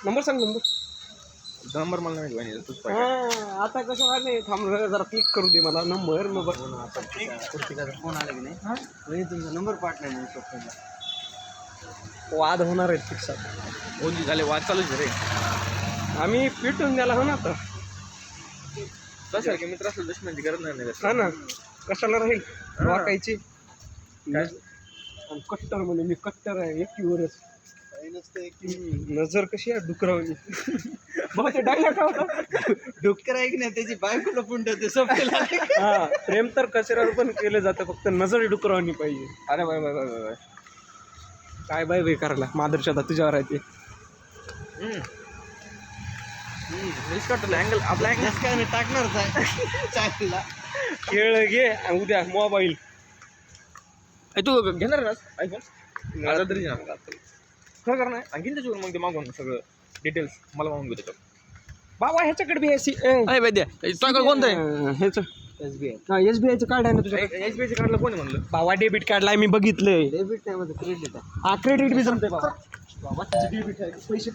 Number सांग number. Number मला नाही माहिती तूच हा आता कसं व्हायला थांब जरा क्लिक करू दे मला नंबर मग पुस्तिकाचा फोन आला की नाही म्हणजे तुमचा नंबर पाठवला नाही स्वप्नाला. वाद होणार आहेत फिक्स. बोलली झाले वाद चालूच रे. आम्ही पिटून द्यायला हो ना आता. तसारखे मित्र असलं दुश्मनची गरज नाही. हा ना कशाला राहील वाकायची. कट्टर म्हणजे मी कट्टर आहे एकीवरच. नजर कशी आहे डुकरावली. मग ते डायलॉग होता डुक्कर आहे की नाही त्याची बायकोला पुंडवते स्वप्नाला. हा प्रेम तर कचऱ्यावर पण केलं जातं फक्त नजर डुकरावणी पाहिजे. अरे बाय बाय बाय बाय काय बाय बाय करायला मादरशादा तुझ्यावर आहे ते. अँगल आपला अँगल काय नाही टाकणारच आहे चायला. खेळ घे आणि उद्या मोबाईल. तू घेणार ना आयफोन आता तरी घेणार खरं करणार आणखीन त्याच्यावर मग ते मागून सगळं डिटेल्स मला मागून घेऊ त्याच्यावर. बाबा ह्याच्याकडे बी अरे वैद्य तुझ्याकडे कोणतं आहे ह्याचं SBI हा एसबीआयचं कार्ड आहे ना तुझ्या. एसबीआयचं काढलं कोणी म्हणलं बाबा डेबिट कार्डला मी बघितलंय. डेबिट नाही माझं क्रेडिट आहे. हा क्रेडिट बी जमते बाबा. बाबा डेबिट आहे पैसे